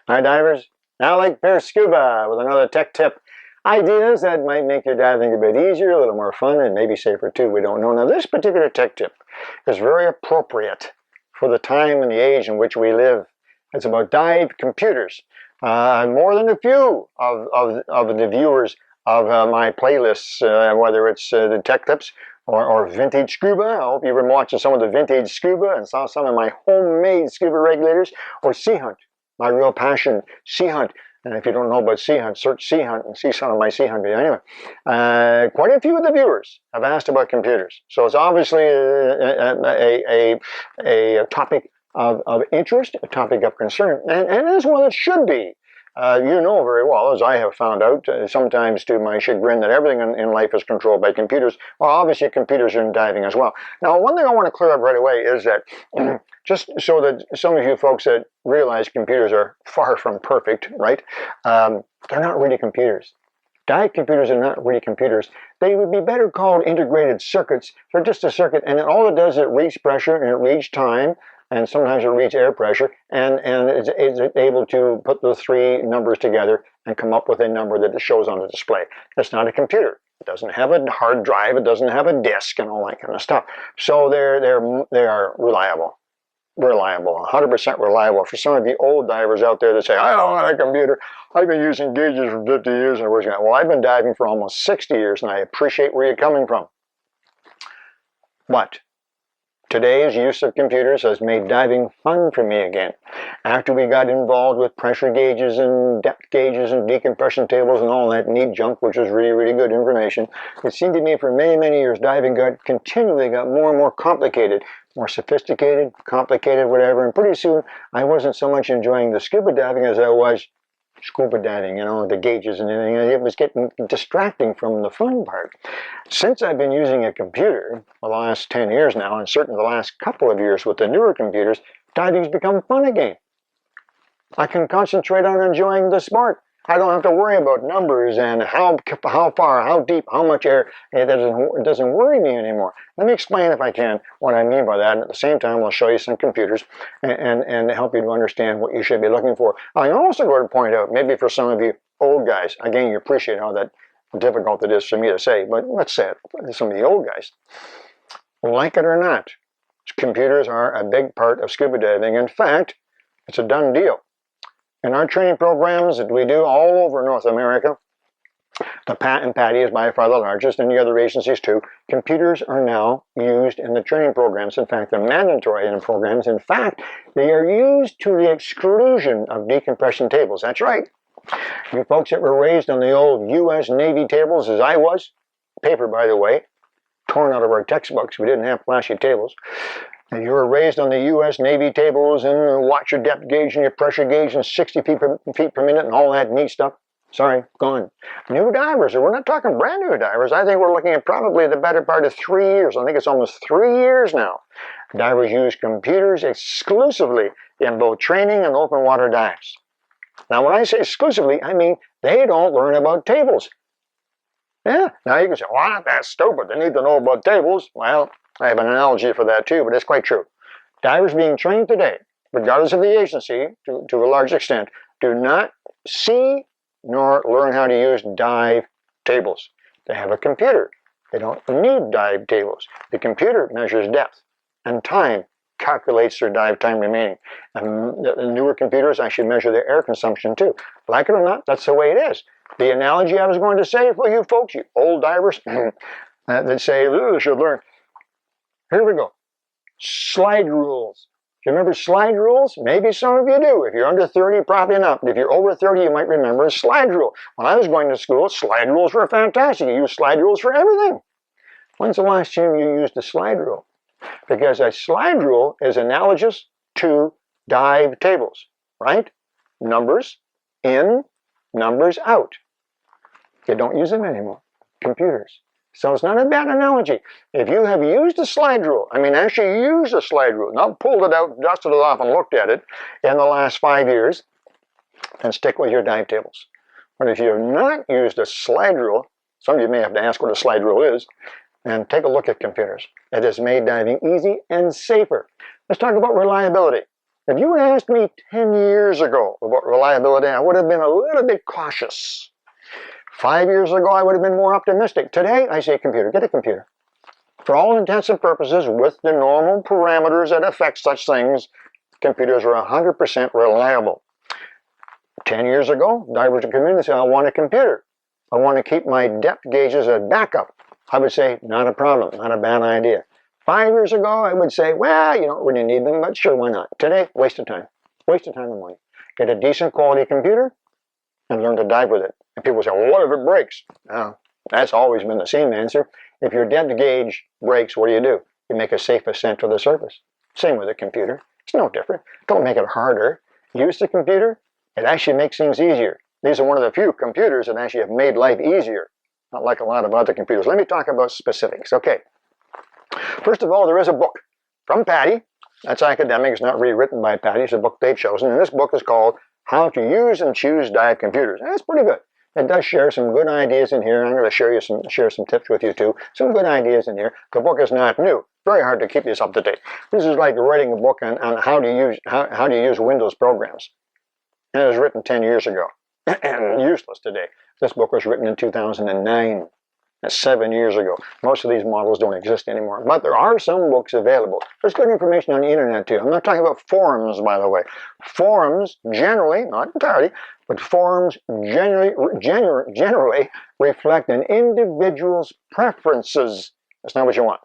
Hi divers, Alec, Peirce, Scuba with another tech tip. Ideas that might make your diving a bit easier, a little more fun, and maybe safer too, we don't know. Now this particular tech tip is very appropriate for the time and the age in which we live. It's about dive computers. More than a few of the viewers of my playlists, whether it's the tech tips or vintage scuba. I hope you've been watching some of the vintage scuba and saw some of my homemade scuba regulators, or sea hunt. My real passion, sea hunt. And if you don't know about sea hunt, search sea hunt and see some of my sea hunt video. Anyway, quite a few of the viewers have asked about computers. So it's obviously a topic of interest, a topic of concern, and as well it should be. You know very well, as I have found out, sometimes to my chagrin, that everything in life is controlled by computers. Well, obviously computers are in diving as well. Now, one thing I want to clear up right away is that, just so that some of you folks that realize computers are far from perfect, right? They're not really computers. Dive computers are not really computers. They would be better called integrated circuits. They're just a circuit, and all it does is it reads pressure and it reads time, and sometimes it reads air pressure, and it's able to put the three numbers together and come up with a number that it shows on the display. It's not a computer. It doesn't have a hard drive. It doesn't have a disk and all that kind of stuff. So they are reliable. Reliable, 100% reliable. For some of the old divers out there that say, I don't want a computer, I've been using gauges for 50 years. And well, I've been diving for almost 60 years, and I appreciate where you're coming from. But today's use of computers has made diving fun for me again. After we got involved with pressure gauges and depth gauges and decompression tables and all that neat junk, which was really, really good information, it seemed to me for many, many years diving continually got more and more complicated, more sophisticated, complicated, whatever, and pretty soon I wasn't so much enjoying the scuba diving as I was scuba diving, the gauges and everything. It was getting distracting from the fun part. Since I've been using a computer for the last 10 years now, and certainly the last couple of years with the newer computers, diving's become fun again. I can concentrate on enjoying the sport. I don't have to worry about numbers and how far, how deep, how much air. It doesn't worry me anymore. Let me explain, if I can, what I mean by that. And at the same time, I'll show you some computers and help you to understand what you should be looking for. I'm also going to point out, maybe for some of you old guys, again, you appreciate how difficult it is for me to say, but let's say it, some of the old guys, like it or not, computers are a big part of scuba diving. In fact, it's a done deal. In our training programs that we do all over North America, the PAT and PADI is by far the largest, and the other agencies too, computers are now used in the training programs. In fact, they're mandatory in the programs. In fact, they are used to the exclusion of decompression tables. That's right. You folks that were raised on the old U.S. Navy tables, as I was, paper by the way, torn out of our textbooks. We didn't have flashy tables. And you were raised on the U.S. Navy tables and watch your depth gauge and your pressure gauge and 60 feet per minute and all that neat stuff. Sorry, gone. New divers, and we're not talking brand new divers. I think we're looking at probably the better part of 3 years. I think it's almost 3 years now. Divers use computers exclusively in both training and open water dives. Now, when I say exclusively, I mean they don't learn about tables. Yeah, now you can say, well, that's stupid. They need to know about tables. Well, I have an analogy for that too, but it's quite true. Divers being trained today, regardless of the agency, to a large extent, do not see nor learn how to use dive tables. They have a computer. They don't need dive tables. The computer measures depth and time, calculates their dive time remaining. And the newer computers actually measure their air consumption too. Like it or not, that's the way it is. The analogy I was going to say for you folks, you old divers, that say, they should learn. Here we go. Slide rules. Do you remember slide rules? Maybe some of you do. If you're under 30, probably not. But if you're over 30, you might remember a slide rule. When I was going to school, slide rules were fantastic. You use slide rules for everything. When's the last time you used a slide rule? Because a slide rule is analogous to dive tables, right? Numbers in, numbers out. You don't use them anymore. Computers. So it's not a bad analogy. If you have used a slide rule, actually used a slide rule, not pulled it out, dusted it off, and looked at it in the last 5 years, then stick with your dive tables. But if you have not used a slide rule, some of you may have to ask what a slide rule is, and take a look at computers. It has made diving easy and safer. Let's talk about reliability. If you had asked me 10 years ago about reliability, I would have been a little bit cautious. 5 years ago, I would have been more optimistic. Today, I say, computer, get a computer. For all intents and purposes, with the normal parameters that affect such things, computers are 100% reliable. 10 years ago, divers would come in and say, I want a computer. I want to keep my depth gauges as backup. I would say, not a problem, not a bad idea. 5 years ago, I would say, well, you don't really need them, but sure, why not? Today, waste of time. Waste of time and money. Get a decent quality computer and learn to dive with it. And people say, well, what if it breaks? That's always been the same answer. If your depth gauge breaks, what do? You make a safe ascent to the surface. Same with a computer. It's no different. Don't make it harder. Use the computer. It actually makes things easier. These are one of the few computers that actually have made life easier, not like a lot of other computers. Let me talk about specifics. Okay. First of all, there is a book from Patty. That's academic. It's not really written by Patty. It's a book they've chosen. And this book is called How to Use and Choose Dive Computers. And that's pretty good. It does share some good ideas in here. I'm going to share some tips with you too. Some good ideas in here. The book is not new. Very hard to keep this up to date. This is like writing a book on how to use Windows programs. And it was written 10 years ago and useless today. This book was written in 2009. That's 7 years ago. Most of these models don't exist anymore. But there are some books available. There's good information on the internet too. I'm not talking about forums, by the way. Forums generally, not entirely, but forums generally reflect an individual's preferences. That's not what you want.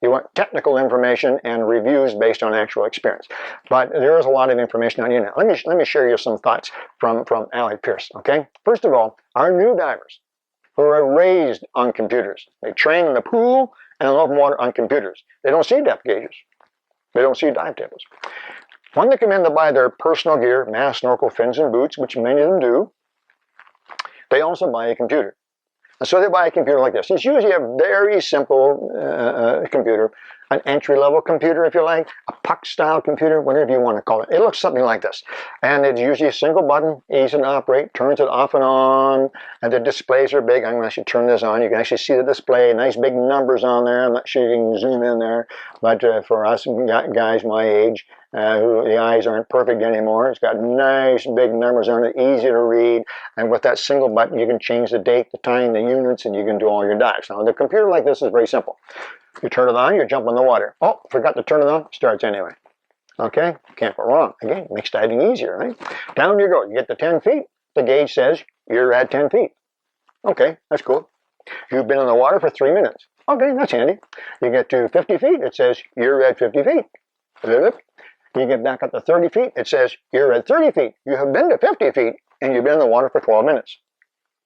You want technical information and reviews based on actual experience. But there is a lot of information on the internet. Let me share you some thoughts from Alec Peirce. Okay. First of all, our new divers who are raised on computers. They train in the pool and in open water on computers. They don't see depth gauges. They don't see dive tables. When they come in to buy their personal gear, mask, snorkel, fins, and boots, which many of them do, they also buy a computer. And so they buy a computer like this. It's usually a very simple computer, an entry-level computer, if you like, a puck-style computer, whatever you want to call it. It looks something like this. And it's usually a single button, easy to operate, turns it off and on, and the displays are big. I'm going to actually turn this on. You can actually see the display, nice big numbers on there. I'm not sure you can zoom in there, but for us guys my age, who the eyes aren't perfect anymore. It's got nice big numbers on it, easy to read, and with that single button you can change the date, the time, the units, and you can do all your dives. Now the computer like this is very simple. You turn it on, you jump in the water. Oh, forgot to turn it on, starts anyway. Okay, can't go wrong. Again, it makes diving easier, right? Down you go, you get to 10 feet, the gauge says you're at 10 feet. Okay, that's cool. You've been in the water for 3 minutes. Okay, that's handy. You get to 50 feet, it says you're at 50 feet. You get back up to 30 feet, it says you're at 30 feet. You have been to 50 feet, and you've been in the water for 12 minutes.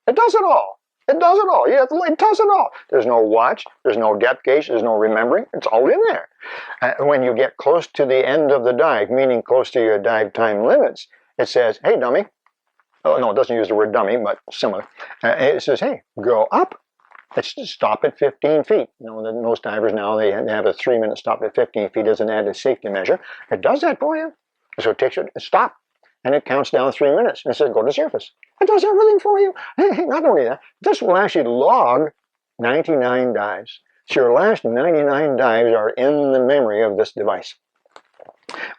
It does it all. It does it all. It does it all. There's no watch. There's no depth gauge. There's no remembering. It's all in there. When you get close to the end of the dive, meaning close to your dive time limits, it says, hey, dummy. Oh, no, it doesn't use the word dummy, but similar. It says, hey, go up. Let's stop at 15 feet. You know, most divers now, they have a 3-minute stop at 15 feet as an added safety measure. It does that for you. So it takes you to stop, and it counts down 3 minutes, and it says, go to surface. It does everything for you. Not only that, this will actually log 99 dives. So your last 99 dives are in the memory of this device.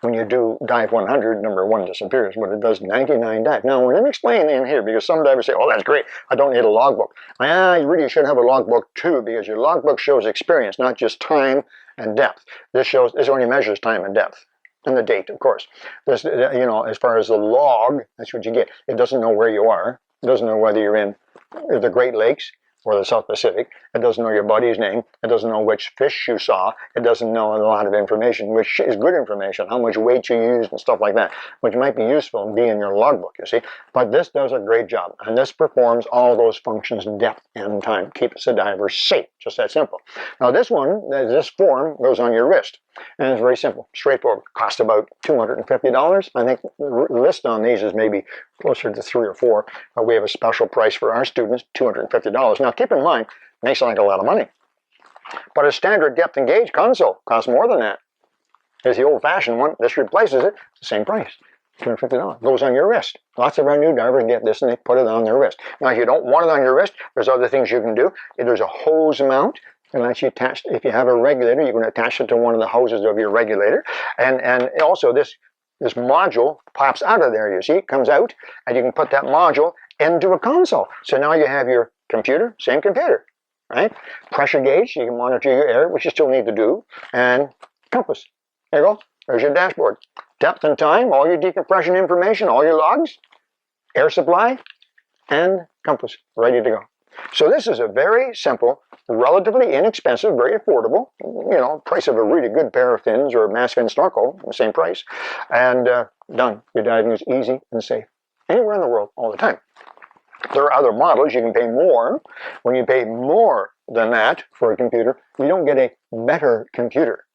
When you do dive 100, number 1 disappears, but it does 99 dives. Now, let me explain in here, because some divers say, oh, that's great, I don't need a logbook. You really should have a logbook too, because your logbook shows experience, not just time and depth. This only measures time and depth. And the date, of course. This, as far as the log, that's what you get. It doesn't know where you are. It doesn't know whether you're in the Great Lakes or the South Pacific. It doesn't know your buddy's name. It doesn't know which fish you saw. It doesn't know a lot of information, which is good information, how much weight you used and stuff like that, which might be useful and be in your logbook, you see. But this does a great job, and this performs all those functions, depth and time, keeps the diver safe, just that simple. Now this form goes on your wrist, and it's very simple, straightforward. Costs about $250. I think the list on these is maybe closer to 3 or 4. We have a special price for our students, $250. Now keep in mind, it may sound like a lot of money, but a standard depth and gauge console costs more than that. There's the old-fashioned one. This replaces it. It's the same price, $250. Goes on your wrist. Lots of our new divers get this and they put it on their wrist. Now, if you don't want it on your wrist, there's other things you can do. There's a hose mount. And actually attached, if you have a regulator, you can attach it to one of the hoses of your regulator. And also this this module pops out of there, you see, it comes out, and you can put that module into a console. So now you have your computer, same computer, right? Pressure gauge, you can monitor your air, which you still need to do, and compass. There you go. There's your dashboard. Depth and time, all your decompression information, all your logs, air supply, and compass, ready to go. So this is a very simple, relatively inexpensive, very affordable, price of a really good pair of fins or a mass fin snorkel, the same price, and done. Your diving is easy and safe. Anywhere in the world, all the time. There are other models, you can pay more. When you pay more than that for a computer, you don't get a better computer.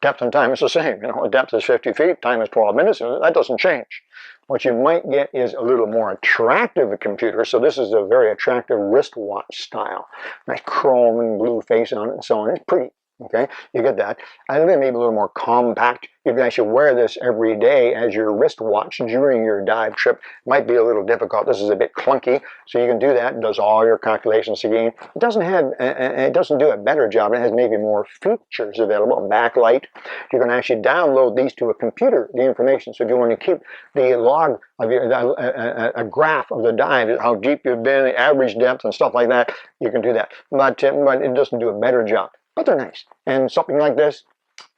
Depth and time is the same. Depth is 50 feet, time is 12 minutes, and that doesn't change. What you might get is a little more attractive computer. So this is a very attractive wristwatch style. Nice chrome and blue face on it and so on. It's pretty. Okay, you get that. And then maybe a little more compact. You can actually wear this every day as your wristwatch during your dive trip. Might be a little difficult. This is a bit clunky, so you can do that. It does all your calculations again. It doesn't do a better job. It has maybe more features available. Backlight. You can actually download these to a computer, the information. So if you want to keep the log of a graph of the dive, how deep you've been, the average depth, and stuff like that, you can do that. But it doesn't do a better job. But they're nice. And something like this,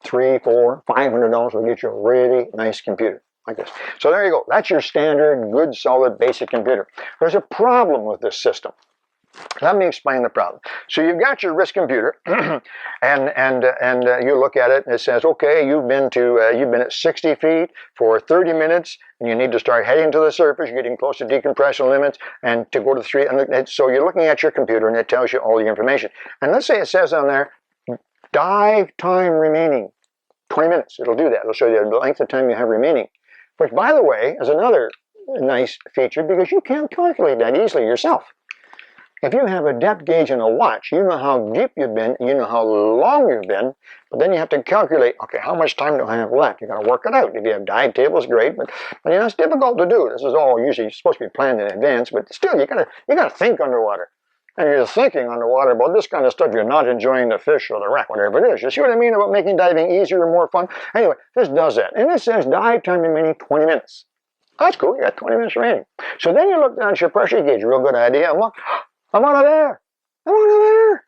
$300, $400, $500 will get you a really nice computer like this. So there you go. That's your standard, good, solid, basic computer. There's a problem with this system. Let me explain the problem. So you've got your wrist computer, and you look at it, and it says, okay, you've been at 60 feet for 30 minutes, and you need to start heading to the surface. You're getting close to decompression limits, and to go to 3. And so you're looking at your computer, and it tells you all the information. And let's say it says on there, dive time remaining, 20 minutes. It'll do that. It'll show you the length of time you have remaining. Which, by the way, is another nice feature because you can't calculate that easily yourself. If you have a depth gauge and a watch, you know how deep you've been, you know how long you've been, but then you have to calculate, okay, how much time do I have left? You've got to work it out. If you have dive tables, great, but it's difficult to do. This is all usually supposed to be planned in advance, but still, you gotta think underwater. And you're thinking underwater about this kind of stuff, you're not enjoying the fish or the wreck, whatever it is. You see what I mean about making diving easier and more fun? Anyway, this does that. And this says dive time remaining 20 minutes. That's cool, you got 20 minutes remaining. So then you look down at your pressure gauge, real good idea, and look, I'm out of there. I'm out of there.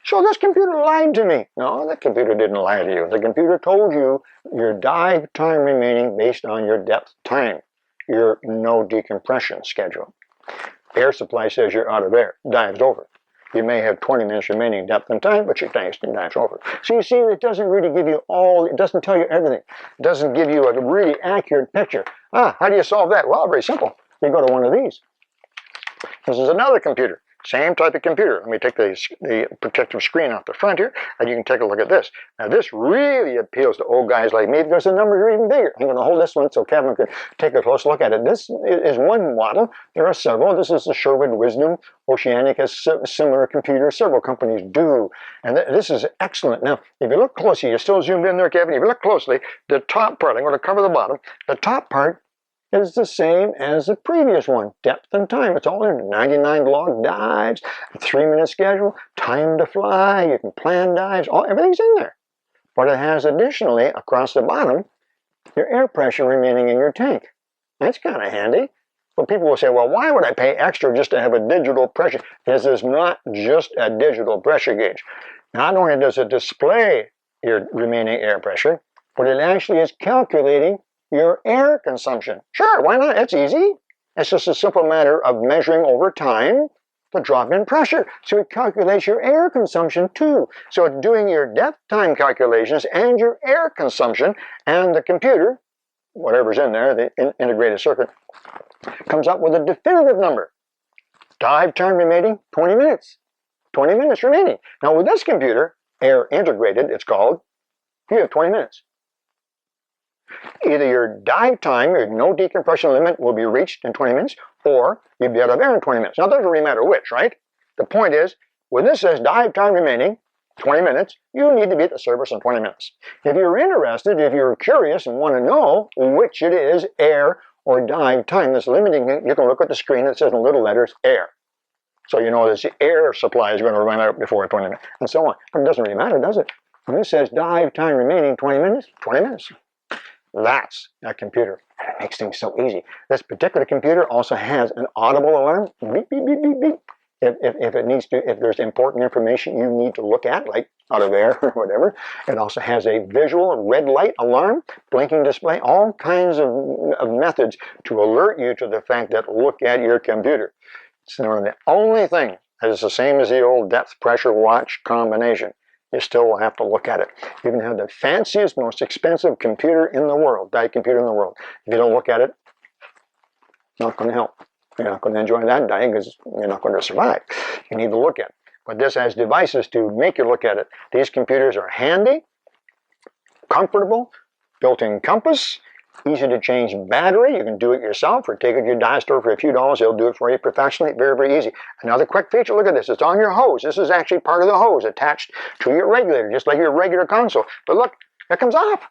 So this computer lied to me. No, the computer didn't lie to you. The computer told you your dive time remaining based on your depth time, your no decompression schedule. Air supply says you're out of air. Dive's over. You may have 20 minutes remaining depth and time, but your dive's over. So you see, it doesn't really give you it doesn't tell you everything. It doesn't give you a really accurate picture. How do you solve that? Well, very simple. You go to one of these. This is another computer. Same type of computer. Let me take the protective screen off the front here, and you can take a look at this. Now, this really appeals to old guys like me because the numbers are even bigger. I'm going to hold this one so Kevin can take a close look at it. This is one model. There are several. This is the Sherwood Wisdom. Oceanic has similar computers. Several companies do. And this is excellent. Now, if you look closely, you're still zoomed in there, Kevin. If you look closely, the top part, I'm going to cover the bottom. The top part is the same as the previous one. Depth and time. It's all in 99 log dives, a 3-minute schedule, time to fly, you can plan dives, everything's in there. But it has additionally, across the bottom, your air pressure remaining in your tank. That's kind of handy. But people will say, well, why would I pay extra just to have a digital pressure? This is not just a digital pressure gauge. Not only does it display your remaining air pressure, but it actually is calculating your air consumption. Sure, why not? It's easy. It's just a simple matter of measuring over time the drop in pressure. So it calculates your air consumption too. So it's doing your depth time calculations and your air consumption, and the computer, whatever's in there, the integrated circuit, comes up with a definitive number. Dive time remaining, 20 minutes. 20 minutes remaining. Now with this computer, air integrated, it's called, you have 20 minutes. Either your dive time, your no decompression limit, will be reached in 20 minutes, or you'll be out of air in 20 minutes. Now, it doesn't really matter which, right? The point is, when this says dive time remaining, 20 minutes, you need to be at the surface in 20 minutes. If you're interested, if you're curious and want to know which it is, air or dive time that's limiting it, you can look at the screen that says in little letters, air. So you know that the air supply is going to run out before 20 minutes, and so on. But it doesn't really matter, does it? When this says dive time remaining 20 minutes, 20 minutes. That's a computer. And it makes things so easy. This particular computer also has an audible alarm. Beep, beep, beep, beep, beep. If it needs to, if there's important information you need to look at, like out of air or whatever. It also has a visual red light alarm, blinking display, all kinds of methods to alert you to the fact that look at your computer. It's the only thing that is the same as the old depth pressure watch combination. You still will have to look at it. You can have the fanciest, most expensive computer in the world, diet computer in the world. If you don't look at it, it's not going to help. You're not going to enjoy that diet because you're not going to survive. You need to look at it. But this has devices to make you look at it. These computers are handy, comfortable, built-in compass, easy to change battery. You can do it yourself or take it to your diet store for a few dollars. They'll do it for you professionally. Very, very easy. Another quick feature, look at this. It's on your hose. This is actually part of the hose attached to your regulator, just like your regular console. But look, it comes off.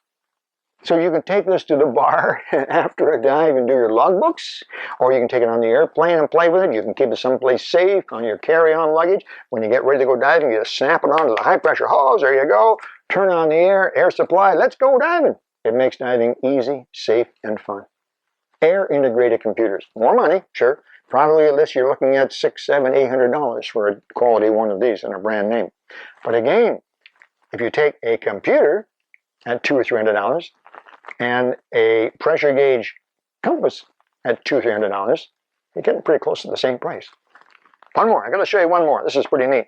So you can take this to the bar after a dive and do your logbooks, or you can take it on the airplane and play with it. You can keep it someplace safe on your carry-on luggage. When you get ready to go diving, you just snap it onto the high-pressure hose. There you go. Turn on the air supply. Let's go diving. It makes diving easy, safe, and fun. Air-integrated computers. More money, sure. Probably at least you're looking at $600, $700, $800 for a quality one of these and a brand name. But again, if you take a computer at $200 or $300 and a pressure gauge compass at $200 or $300, you're getting pretty close to the same price. One more. I'm going to show you one more. This is pretty neat.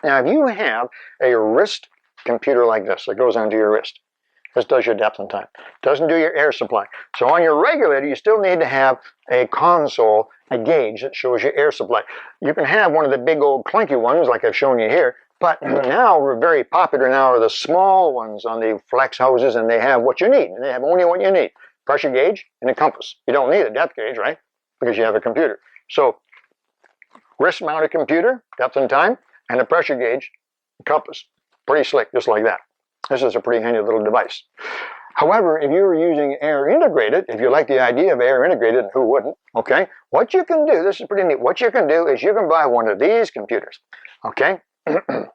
Now, if you have a wrist computer like this that goes onto your wrist, this does your depth and time. Doesn't do your air supply. So on your regulator, you still need to have a console, a gauge that shows your air supply. You can have one of the big old clunky ones like I've shown you here, but now we're very popular now are the small ones on the flex hoses, and they have what you need. And they have only what you need. Pressure gauge and a compass. You don't need a depth gauge, right? Because you have a computer. So wrist-mounted computer, depth and time, and a pressure gauge, compass. Pretty slick, just like that. This is a pretty handy little device. However, if you're using air integrated, if you like the idea of air integrated, who wouldn't, okay, what you can do, this is pretty neat, what you can do is you can buy one of these computers, okay? And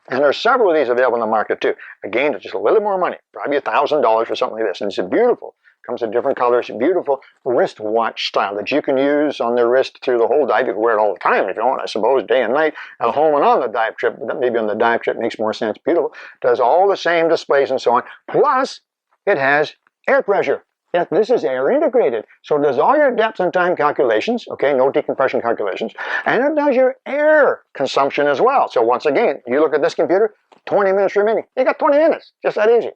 there's several of these available in the market too. Again, it's just a little more money, probably $1,000 for something like this. And it's beautiful. Comes in different colors, beautiful wristwatch style that you can use on the wrist through the whole dive. You can wear it all the time if you want, I suppose, day and night, at home and on the dive trip. But maybe on the dive trip makes more sense. Beautiful. Does all the same displays and so on. Plus, it has air pressure. Yeah, this is air integrated. So it does all your depth and time calculations, okay, no decompression calculations, and it does your air consumption as well. So once again, you look at this computer, 20 minutes remaining. You got 20 minutes, just that easy.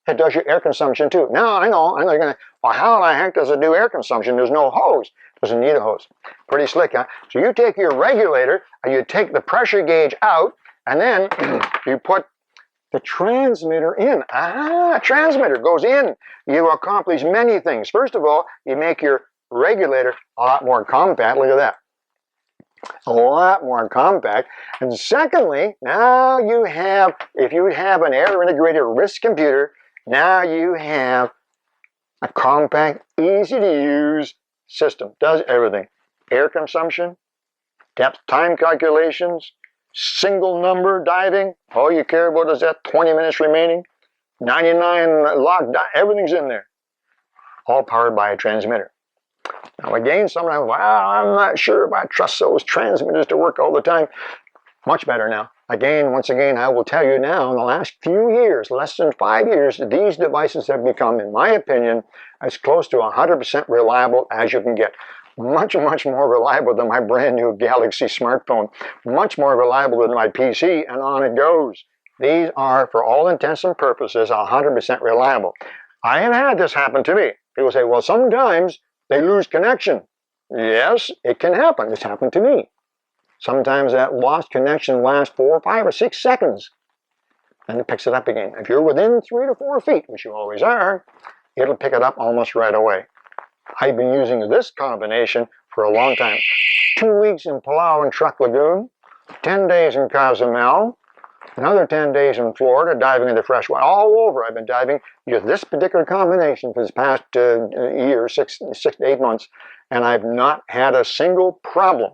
It does your air consumption too. Now, I know you're going to, well, how the heck does it do air consumption? There's no hose. It doesn't need a hose. Pretty slick, huh? So you take your regulator, and you take the pressure gauge out, and then you put the transmitter in. Transmitter goes in. You accomplish many things. First of all, you make your regulator a lot more compact. Look at that. A lot more compact. And secondly, now you have, if you have an air-integrated wrist computer, now you have a compact, easy-to-use system. Does everything. Air consumption, depth time calculations, single number diving. All you care about is that 20 minutes remaining. 99 lock, everything's in there. All powered by a transmitter. Now again, sometimes, well, I'm not sure if I trust those transmitters to work all the time. Much better now. Again, once again, I will tell you now, in the last few years, less than 5 years, these devices have become, in my opinion, as close to 100% reliable as you can get. Much, much more reliable than my brand new Galaxy smartphone. Much more reliable than my PC, and on it goes. These are, for all intents and purposes, 100% reliable. I have had this happen to me. People say, well, sometimes they lose connection. Yes, it can happen. It's happened to me. Sometimes that lost connection lasts 4, 5, or 6 seconds. Then it picks it up again. If you're within 3 to 4 feet, which you always are, it'll pick it up almost right away. I've been using this combination for a long time. 2 weeks in Palau and Truck Lagoon, 10 days in Cozumel, another 10 days in Florida, diving into freshwater. All over I've been diving with this particular combination for this past year, 6 to 8 months, and I've not had a single problem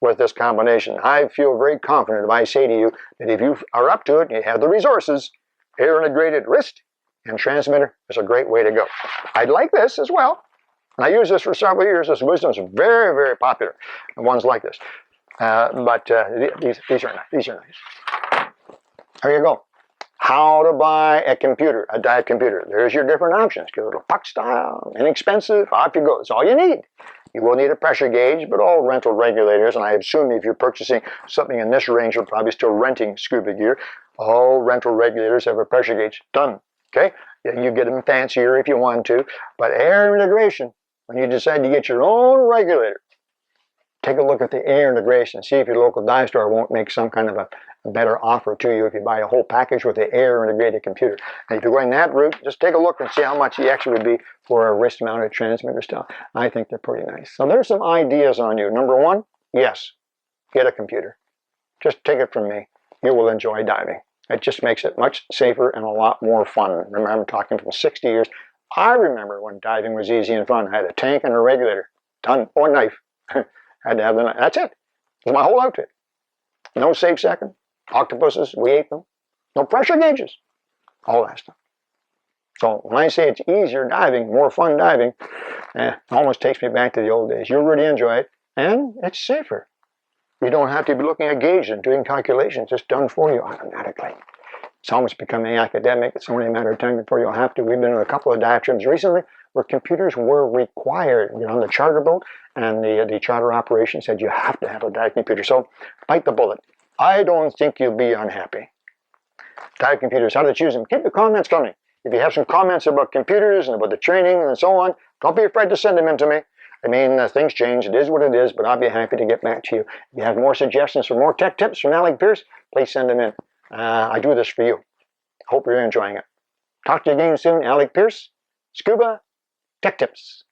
with this combination. I feel very confident if I say to you that if you are up to it and you have the resources, air integrated wrist, and transmitter is a great way to go. I like this as well. And I used this for several years. This wisdom is very, very popular. And ones like this. These are nice. These are nice. There you go. How to buy a computer, a dive computer. There's your different options. Get a little puck style, inexpensive. Off you go. That's all you need. You will need a pressure gauge, but all rental regulators, and I assume if you're purchasing something in this range, you're probably still renting scuba gear. All rental regulators have a pressure gauge. Done. Okay? You get them fancier if you want to, but air integration, when you decide to get your own regulator, take a look at the air integration. See if your local dive store won't make some kind of a better offer to you if you buy a whole package with the air integrated computer. And if you're going that route, just take a look and see how much the extra would be for a wrist mounted transmitter stuff. I think they're pretty nice. So there's some ideas on you. Number one, yes, get a computer. Just take it from me. You will enjoy diving. It just makes it much safer and a lot more fun. Remember, I'm talking from 60 years. I remember when diving was easy and fun. I had a tank and a regulator. Done. Or a knife. Had to have the knife. That's it. It was my whole outfit. No safe second. Octopuses, we ate them. No pressure gauges. All that stuff. So when I say it's easier diving, more fun diving, it almost takes me back to the old days. You'll really enjoy it. And it's safer. You don't have to be looking at gauges and doing calculations. It's done for you automatically. It's almost becoming academic. It's only a matter of time before you'll have to. We've been on a couple of dive trips recently where computers were required. You're on the charter boat, and the charter operation said you have to have a dive computer. So bite the bullet. I don't think you'll be unhappy. Dive computers, how to choose them. Keep the comments coming. If you have some comments about computers and about the training and so on, don't be afraid to send them in to me. I mean, things change. It is what it is, but I'll be happy to get back to you. If you have more suggestions for more tech tips from Alec Peirce, please send them in. I do this for you. Hope you're enjoying it. Talk to you again soon. Alec Peirce, Scuba Tech Tips.